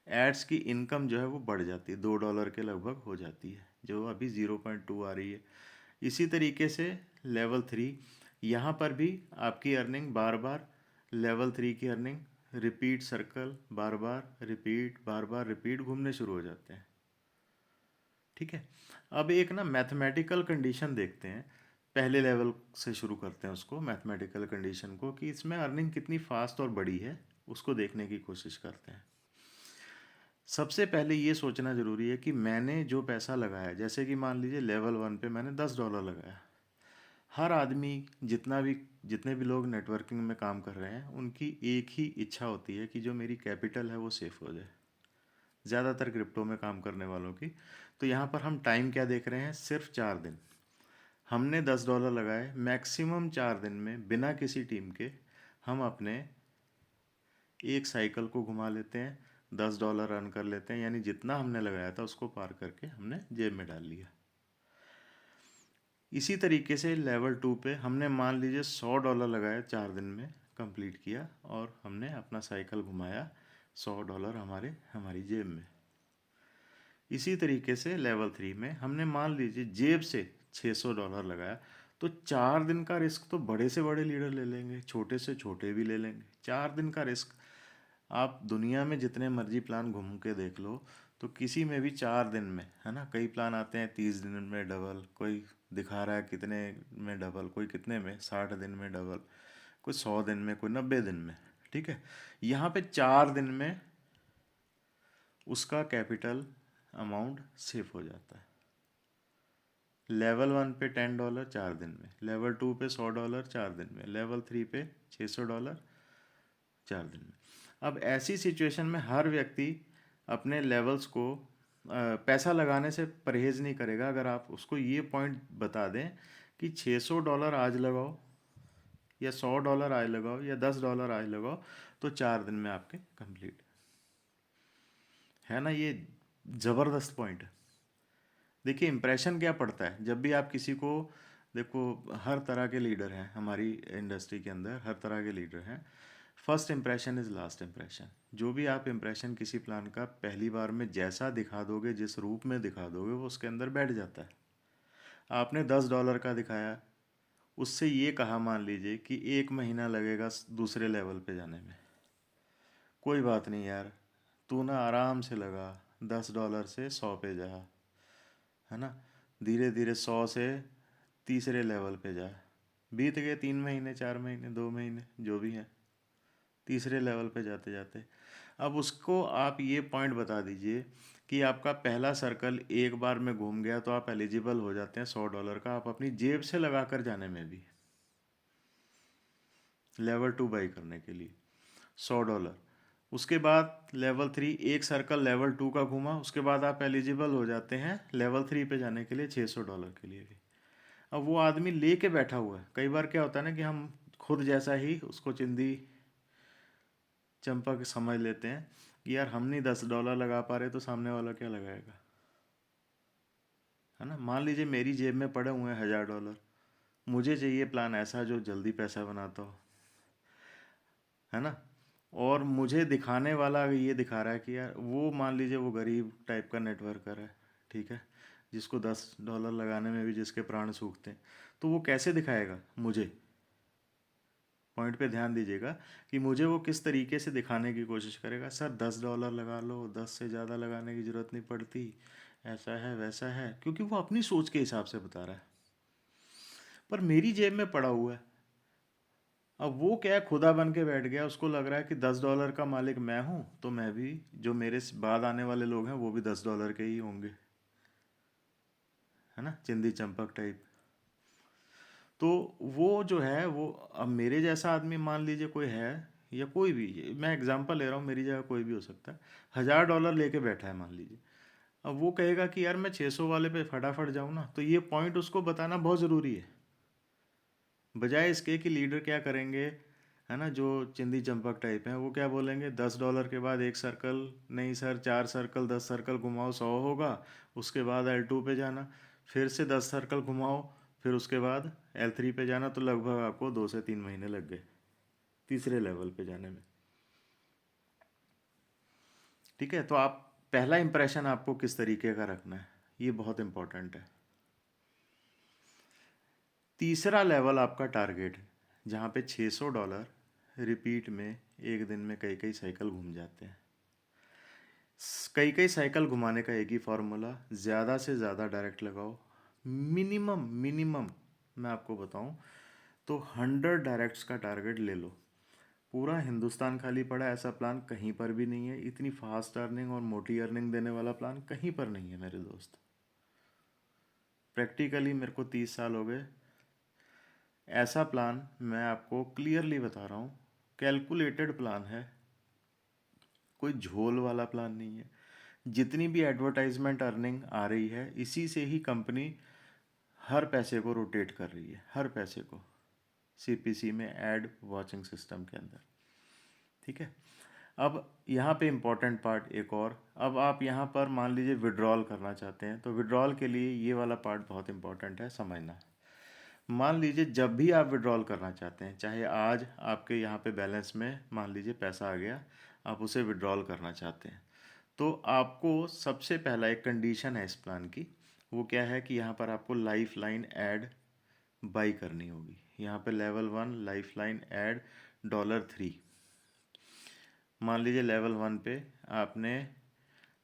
एड्स की इनकम जो है वो बढ़ जाती है, $2 के लगभग हो जाती है, जो अभी 0.2 आ रही है। इसी तरीके से लेवल 3, यहाँ पर भी आपकी अर्निंग बार बार, लेवल 3 की अर्निंग रिपीट सर्कल, बार बार रिपीट घूमने शुरू हो जाते हैं। ठीक है। अब एक ना मैथमेटिकल कंडीशन देखते हैं, पहले लेवल से शुरू करते हैं उसको, मैथमेटिकल कंडीशन को, कि इसमें अर्निंग कितनी फास्ट और बड़ी है उसको देखने की कोशिश करते हैं। सबसे पहले ये सोचना ज़रूरी है कि मैंने जो पैसा लगाया, जैसे कि मान लीजिए लेवल 1 पे मैंने $10 लगाया। हर आदमी, जितने भी लोग नेटवर्किंग में काम कर रहे हैं, उनकी एक ही इच्छा होती है कि जो मेरी कैपिटल है वो सेफ हो जाए, ज़्यादातर क्रिप्टो में काम करने वालों की। तो यहाँ पर हम टाइम क्या देख रहे हैं, सिर्फ 4 दिन। हमने $10 लगाए, मैक्सिमम 4 दिन में बिना किसी टीम के हम अपने एक साइकिल को घुमा लेते हैं, $10 अर्न कर लेते हैं, यानी जितना हमने लगाया था उसको पार करके हमने जेब में डाल लिया। इसी तरीके से लेवल 2 पे हमने मान लीजिए $100 लगाए, 4 दिन में कंप्लीट किया और हमने अपना साइकिल घुमाया, $100 हमारी जेब में। इसी तरीके से लेवल 3 में हमने मान लीजिए जेब से $600 लगाया, तो 4 दिन का रिस्क तो बड़े से बड़े लीडर ले लेंगे, छोटे से छोटे भी ले लेंगे। 4 दिन का रिस्क, आप दुनिया में जितने मर्जी प्लान घूम के देख लो, तो किसी में भी 4 दिन में, है ना, कई प्लान आते हैं 30 दिन में डबल, कोई दिखा रहा है कितने में डबल, कोई कितने में 60 दिन में डबल, कोई 100 दिन में, कोई 90 दिन में। ठीक है। यहाँ पे 4 दिन में उसका कैपिटल अमाउंट सेफ हो जाता है। लेवल 1 पे $10 4 दिन में, लेवल 2 पे $100 4 दिन में, लेवल 3 पे $600 4 दिन में। अब ऐसी सिचुएशन में हर व्यक्ति अपने लेवल्स को पैसा लगाने से परहेज़ नहीं करेगा, अगर आप उसको ये पॉइंट बता दें कि $600 आज लगाओ या $100 आज लगाओ या $10 आज लगाओ, तो 4 दिन में आपके कंप्लीट है ना। ये ज़बरदस्त पॉइंट है। देखिए इम्प्रेशन क्या पड़ता है जब भी आप किसी को देखो, हर तरह के लीडर हैं हमारी इंडस्ट्री के अंदर, हर तरह के लीडर हैं। First impression is last impression. जो भी आप इम्प्रेशन किसी प्लान का पहली बार में जैसा दिखा दोगे, जिस रूप में दिखा दोगे, वो उसके अंदर बैठ जाता है। आपने $10 का दिखाया, उससे ये कहा मान लीजिए कि 1 महीना लगेगा दूसरे लेवल पे जाने में, कोई बात नहीं यार, तू ना आराम से लगा, $10 से 100 पे जा, है ना, धीरे धीरे 100 से तीसरे लेवल पे जा। बीत गए 3 महीने, 4 महीने, 2 महीने, जो भी हैं, तीसरे लेवल पे जाते जाते अब उसको आप ये पॉइंट बता दीजिए कि आपका पहला सर्कल एक बार में घूम गया तो आप एलिजिबल हो जाते हैं $100 का, आप अपनी जेब से लगा कर जाने में भी, लेवल 2 बाई करने के लिए $100। उसके बाद लेवल 3, एक सर्कल लेवल 2 का घूमा, उसके बाद आप एलिजिबल हो जाते हैं लेवल 3 पे जाने के लिए $600 के लिए भी। अब वो आदमी ले के बैठा हुआ है। कई बार क्या होता है ना कि हम खुद जैसा ही उसको चिंदी चंपा के समझ लेते हैं कि यार हम नहीं $10 लगा पा रहे तो सामने वाला क्या लगाएगा, है ना। मान लीजिए मेरी जेब में पड़े हुए हैं $1000, मुझे चाहिए प्लान ऐसा जो जल्दी पैसा बनाता हो, है ना, और मुझे दिखाने वाला ये दिखा रहा है कि यार वो, मान लीजिए वो गरीब टाइप का नेटवर्कर है, ठीक है, जिसको $10 लगाने में भी जिसके प्राण सूखते हैं, तो वो कैसे दिखाएगा मुझे पॉइंट पे ध्यान दीजिएगा कि मुझे वो किस तरीके से दिखाने की कोशिश करेगा। सर $10 लगा लो, 10 से ज़्यादा लगाने की ज़रूरत नहीं पड़ती, ऐसा है वैसा है, क्योंकि वो अपनी सोच के हिसाब से बता रहा है। पर मेरी जेब में पड़ा हुआ है। अब वो क्या है, खुदा बन के बैठ गया, उसको लग रहा है कि $10 का मालिक मैं हूँ, तो मैं भी, जो मेरे बाद आने वाले लोग हैं वो भी $10 के ही होंगे, है ना, चिंदी चंपक टाइप। तो वो जो है वो, अब मेरे जैसा आदमी मान लीजिए कोई है, या कोई भी, मैं एग्जांपल ले रहा हूँ, मेरी जगह कोई भी हो सकता है, $1000 लेके बैठा है मान लीजिए। अब वो कहेगा कि यार मैं 600 वाले पे फटाफट जाऊँ ना, तो ये पॉइंट उसको बताना बहुत ज़रूरी है। बजाय इसके कि लीडर क्या करेंगे, है ना, जो चिंदी चंपक टाइप हैं, वो क्या बोलेंगे, $10 के बाद एक सर्कल, नहीं सर 4 सर्कल, 10 सर्कल घुमाओ 100 होगा, उसके बाद L2 पे जाना, फिर से 10 सर्कल घुमाओ, फिर उसके बाद L3 पे जाना, तो लगभग आपको 2 से 3 महीने लग गए तीसरे लेवल पे जाने में। ठीक है, तो आप पहला इंप्रेशन आपको किस तरीके का रखना है, ये बहुत इंपॉर्टेंट है। तीसरा लेवल आपका टारगेट है, जहाँ पे $600 रिपीट में एक दिन में कई कई साइकिल घूम जाते हैं। कई कई साइकिल घुमाने का एक ही फार्मूला, ज़्यादा से ज़्यादा डायरेक्ट लगाओ। मिनिमम मिनिमम मैं आपको बताऊं तो 100 डायरेक्ट्स का टारगेट ले लो। पूरा हिंदुस्तान खाली पड़ा है, ऐसा प्लान कहीं पर भी नहीं है। इतनी फास्ट अर्निंग और मोटी अर्निंग देने वाला प्लान कहीं पर नहीं है मेरे दोस्त। प्रैक्टिकली मेरे को 30 साल हो गए। ऐसा प्लान मैं आपको क्लियरली बता रहा हूँ, कैलकुलेटेड प्लान है, कोई झोल वाला प्लान नहीं है। जितनी भी एडवर्टाइजमेंट अर्निंग आ रही है, इसी से ही कंपनी हर पैसे को रोटेट कर रही है, हर पैसे को, सीपीसी में, एड वॉचिंग सिस्टम के अंदर। ठीक है, अब यहाँ पे इम्पॉर्टेंट पार्ट एक और, अब आप यहाँ पर मान लीजिए विड्रॉल करना चाहते हैं, तो विड्रॉल के लिए ये वाला पार्ट बहुत इंपॉर्टेंट है समझना। मान लीजिए जब भी आप विड्रॉल करना चाहते हैं, चाहे आज आपके यहाँ पे बैलेंस में मान लीजिए पैसा आ गया, आप उसे विड्रॉल करना चाहते हैं, तो आपको सबसे पहला एक कंडीशन है इस प्लान की। वो क्या है कि यहाँ पर आपको लाइफ लाइन ऐड बाई करनी होगी। यहाँ पे लेवल 1 लाइफ लाइन ऐड $3। मान लीजिए लेवल 1 पे आपने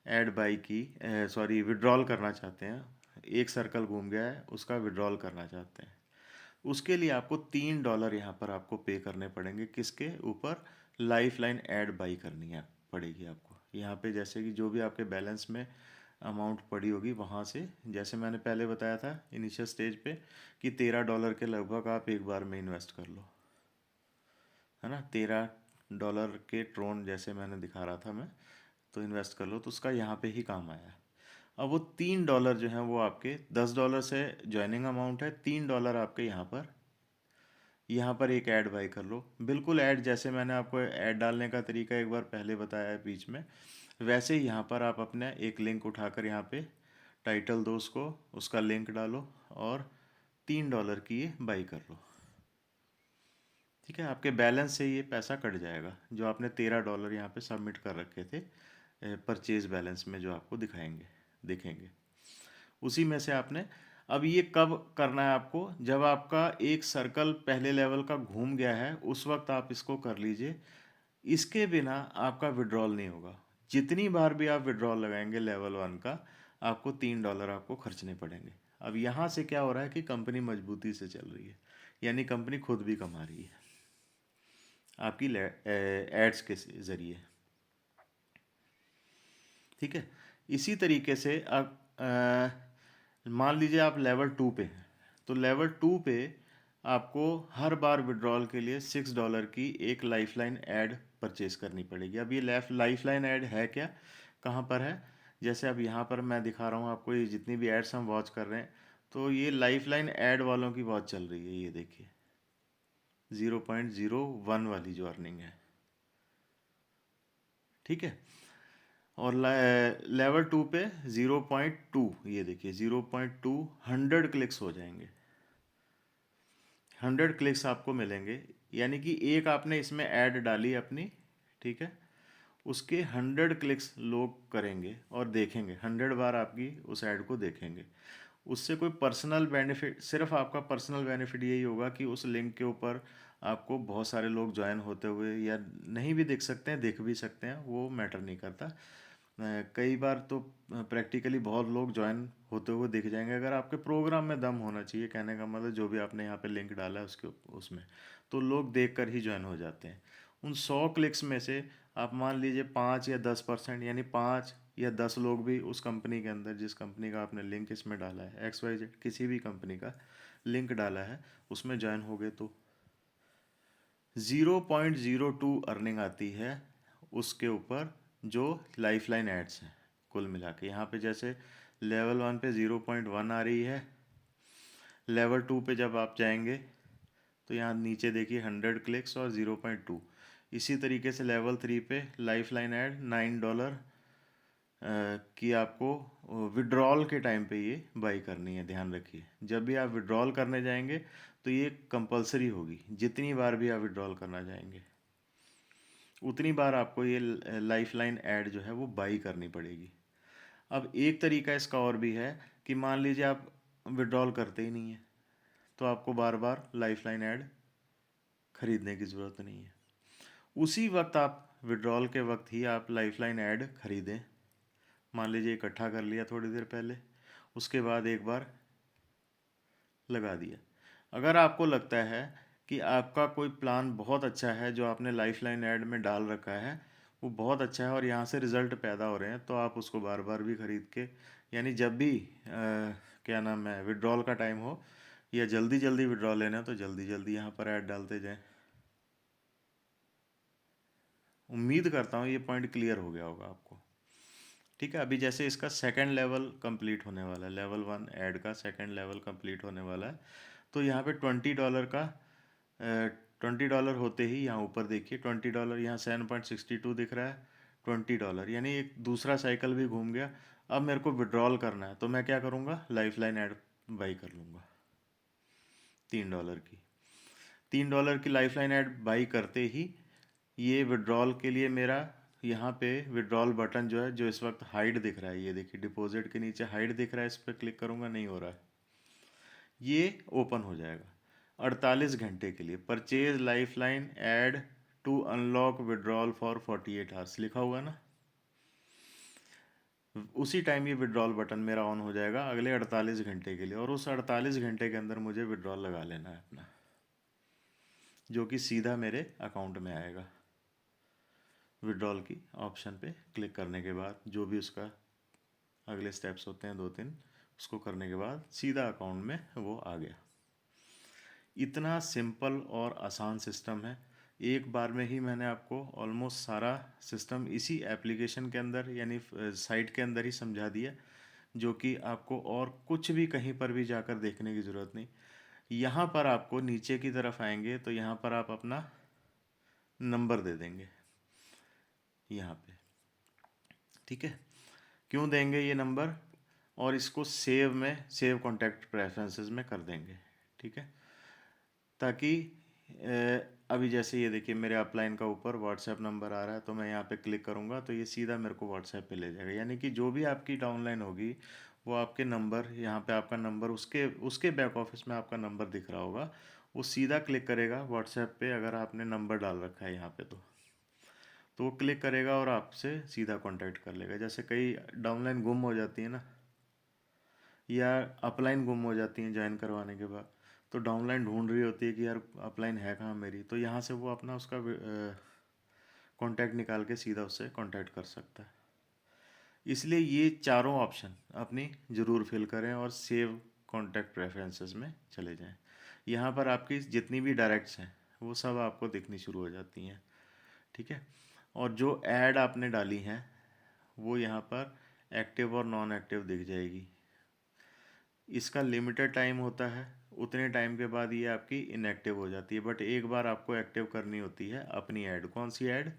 ऐड बाई की, सॉरी विड्रॉल करना चाहते हैं, एक सर्कल घूम गया है, उसका विड्रॉल करना चाहते हैं। उसके लिए आपको $3 यहाँ पर आपको पे करने पड़ेंगे। किसके ऊपर? लाइफ लाइन ऐड बाई करनी है पड़ेगी आपको। यहाँ पे जैसे कि जो भी आपके बैलेंस में अमाउंट पड़ी होगी वहाँ से, जैसे मैंने पहले बताया था इनिशियल स्टेज पे कि $13 के लगभग आप एक बार में इन्वेस्ट कर लो, है ना, $13 के ट्रोन जैसे मैंने दिखा रहा था मैं, तो इन्वेस्ट कर लो, तो उसका यहाँ पे ही काम आया है। अब वो $3 जो है वो आपके $10 से ज्वाइनिंग अमाउंट है, $3 आपके यहाँ पर एक ऐड बाई कर लो। बिल्कुल ऐड जैसे मैंने आपको ऐड डालने का तरीका एक बार पहले बताया है बीच में, वैसे ही यहाँ पर आप अपने एक लिंक उठाकर यहाँ पे टाइटल दो उसको, उसका लिंक डालो और $3 की ये बाई कर लो। ठीक है, आपके बैलेंस से ये पैसा कट जाएगा जो आपने $13 यहाँ पे सबमिट कर रखे थे परचेज बैलेंस में, जो आपको दिखाएंगे देखेंगे उसी में से आपने। अब ये कब करना है आपको? जब आपका एक सर्कल पहले लेवल का घूम गया है, उस वक्त आप इसको कर लीजिए। इसके बिना आपका विड्रॉल नहीं होगा। जितनी बार भी आप विड्रॉल लगाएंगे लेवल 1 का, आपको $3 आपको खर्चने पड़ेंगे। अब यहाँ से क्या हो रहा है कि कंपनी मजबूती से चल रही है, यानी कंपनी खुद भी कमा रही है आपकी एड्स के ज़रिए। ठीक है, इसी तरीके से अब मान लीजिए आप लेवल 2 पे हैं, तो लेवल 2 पे आपको हर बार विड्रॉल के लिए $6 की एक लाइफलाइन ऐड परचेज करनी पड़ेगी। अब ये लाइफलाइन ऐड है क्या, कहाँ पर है? जैसे अब यहाँ पर मैं दिखा रहा हूँ आपको, ये जितनी भी एड्स हम वॉच कर रहे हैं, तो ये लाइफलाइन ऐड वालों की वॉच चल रही है। ये देखिए 0.01 वाली जो अर्निंग है। ठीक है, और लेवल 2 पे 0.2, ये देखिए 0.2, 100 क्लिक्स हो जाएंगे, 100 क्लिक्स आपको मिलेंगे। यानी कि एक आपने इसमें ऐड डाली अपनी, ठीक है, उसके 100 क्लिक्स लोग करेंगे और देखेंगे, 100 बार आपकी उस ऐड को देखेंगे। उससे कोई पर्सनल बेनिफिट, सिर्फ आपका पर्सनल बेनिफिट यही होगा कि उस लिंक के ऊपर आपको बहुत सारे लोग ज्वाइन होते हुए या नहीं भी दिख सकते हैं, दिख भी सकते हैं, वो मैटर नहीं करता। कई बार तो प्रैक्टिकली बहुत लोग ज्वाइन होते हुए दिख जाएंगे। अगर आपके प्रोग्राम में दम होना चाहिए, कहने का मतलब जो भी आपने यहाँ पे लिंक डाला है उसके उसमें, तो लोग देख कर ही ज्वाइन हो जाते हैं। उन 100 क्लिक्स में से आप मान लीजिए 5 या 10% यानी 5 या 10 लोग भी उस कंपनी के अंदर, जिस कंपनी का आपने लिंक इसमें डाला है, XYZ किसी भी कंपनी का लिंक डाला है, उसमें ज्वाइन हो गए, तो 0.02 अर्निंग आती है उसके ऊपर, जो लाइफलाइन एड्स हैं कुल मिला के। यहाँ पे जैसे लेवल 1 पे 0.1 आ रही है, लेवल 2 पे जब आप जाएंगे तो यहाँ नीचे देखिए 100 क्लिक्स और 0.2। इसी तरीके से लेवल 3 पे लाइफलाइन ऐड $9 कि आपको विड्रॉल के टाइम पे ये बाई करनी है। ध्यान रखिए, जब भी आप विड्रॉल करने जाएंगे तो ये कंपलसरी होगी, जितनी बार भी आप विड्रॉल करना चाहेंगे उतनी बार आपको ये लाइफलाइन ऐड जो है वो बाई करनी पड़ेगी। अब एक तरीका इसका और भी है कि मान लीजिए आप विड्रॉल करते ही नहीं है, तो आपको बार बार लाइफलाइन ऐड खरीदने की ज़रूरत नहीं है। उसी वक्त आप विड्रॉल के वक्त ही आप लाइफलाइन ऐड खरीदें। मान लीजिए इकट्ठा कर लिया थोड़ी देर पहले, उसके बाद एक बार लगा दिया। अगर आपको लगता है कि आपका कोई प्लान बहुत अच्छा है, जो आपने लाइफलाइन ऐड में डाल रखा है वो बहुत अच्छा है और यहाँ से रिज़ल्ट पैदा हो रहे हैं, तो आप उसको बार बार भी ख़रीद के, यानी जब भी क्या नाम है विड्रॉल का टाइम हो या जल्दी जल्दी विड्रॉल लेना है, तो जल्दी जल्दी यहाँ पर ऐड डालते जाएं। उम्मीद करता हूँ ये पॉइंट क्लियर हो गया होगा आपको। ठीक है, अभी जैसे इसका सेकंड लेवल कंप्लीट होने वाला है, लेवल 1 ऐड का सेकंड लेवल कंप्लीट होने वाला है, तो यहाँ पे $20 का $20 होते ही यहाँ ऊपर देखिए $20, यहाँ 7.62 दिख रहा है। $20 यानी एक दूसरा साइकिल भी घूम गया। अब मेरे को विड्रॉल करना है, तो मैं क्या करूँगा, लाइफलाइन ऐड बाई कर लूँगा $3 की। $3 की लाइफलाइन ऐड बाई करते ही ये विड्रॉल के लिए मेरा यहाँ पे विड्रॉल बटन जो है, जो इस वक्त हाइड दिख रहा है, ये देखिए डिपॉजिट के नीचे हाइड दिख रहा है, इस पर क्लिक करूँगा नहीं हो रहा है, ये ओपन हो जाएगा 48 घंटे के लिए। Purchase lifeline add to unlock withdrawal for 48 hours लिखा हुआ ना, उसी टाइम ये विड्रॉल बटन मेरा ऑन हो जाएगा अगले 48 घंटे के लिए, और उस 48 घंटे के अंदर मुझे विड्रॉल लगा लेना है अपना, जो कि सीधा मेरे अकाउंट में आएगा। विड्रॉल की ऑप्शन पे क्लिक करने के बाद जो भी उसका अगले स्टेप्स होते हैं 2-3, उसको करने के बाद सीधा अकाउंट में वो आ गया। इतना सिंपल और आसान सिस्टम है। एक बार में ही मैंने आपको ऑलमोस्ट सारा सिस्टम इसी एप्लीकेशन के अंदर यानी साइट के अंदर ही समझा दिया, जो कि आपको और कुछ भी कहीं पर भी जाकर देखने की ज़रूरत नहीं। यहाँ पर आपको नीचे की तरफ आएंगे तो यहाँ पर आप अपना नंबर दे देंगे यहाँ पे। ठीक है, क्यों देंगे ये नंबर, और इसको सेव कॉन्टैक्ट प्रेफरेंसेस में कर देंगे। ठीक है, ताकि अभी जैसे ये देखिए मेरे अपलाइन का ऊपर व्हाट्सएप नंबर आ रहा है, तो मैं यहाँ पे क्लिक करूँगा तो ये सीधा मेरे को व्हाट्सएप पे ले जाएगा। यानी कि जो भी आपकी डाउनलाइन होगी वो आपके नंबर, यहाँ पे आपका नंबर, उसके उसके बैक ऑफिस में आपका नंबर दिख रहा होगा, वो सीधा क्लिक करेगा व्हाट्सएप पे, अगर आपने नंबर डाल रखा है यहाँ पे तो वो क्लिक करेगा और आपसे सीधा कांटेक्ट कर लेगा। जैसे कई डाउनलाइन गुम हो जाती है ना, या अपलाइन गुम हो जाती हैं ज्वाइन करवाने के बाद, तो डाउनलाइन ढूंढ रही होती है कि यार अपलाइन है कहाँ मेरी, तो यहाँ से वो अपना उसका कांटेक्ट निकाल के सीधा उससे कांटेक्ट कर सकता है। इसलिए ये चारों ऑप्शन अपनी ज़रूर फिल करें और सेव कांटेक्ट प्रेफरेंसेस में चले जाएं। यहाँ पर आपकी जितनी भी डायरेक्ट्स हैं वो सब आपको दिखनी शुरू हो जाती हैं। ठीक है, और जो ऐड आपने डाली हैं वो यहाँ पर एक्टिव और नॉन एक्टिव दिख जाएगी। इसका लिमिटेड टाइम होता है, उतने टाइम के बाद ये आपकी इनएक्टिव हो जाती है, बट एक बार आपको एक्टिव करनी होती है अपनी ऐड। कौन सी ऐड,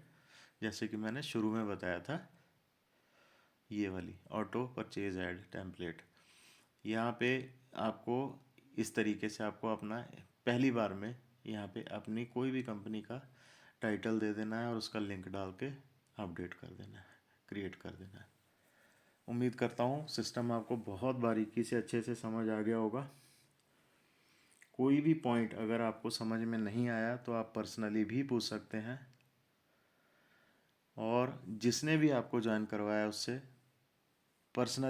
जैसे कि मैंने शुरू में बताया था, ये वाली ऑटो परचेज ऐड टेम्पलेट। यहाँ पे आपको इस तरीके से आपको अपना पहली बार में यहाँ पे अपनी कोई भी कंपनी का टाइटल दे देना है और उसका लिंक डाल के अपडेट कर देना है, क्रिएट कर देना है। उम्मीद करता हूँ सिस्टम आपको बहुत बारीकी से अच्छे से समझ आ गया होगा। कोई भी पॉइंट अगर आपको समझ में नहीं आया तो आप पर्सनली भी पूछ सकते हैं, और जिसने भी आपको ज्वाइन करवाया उससे पर्सनली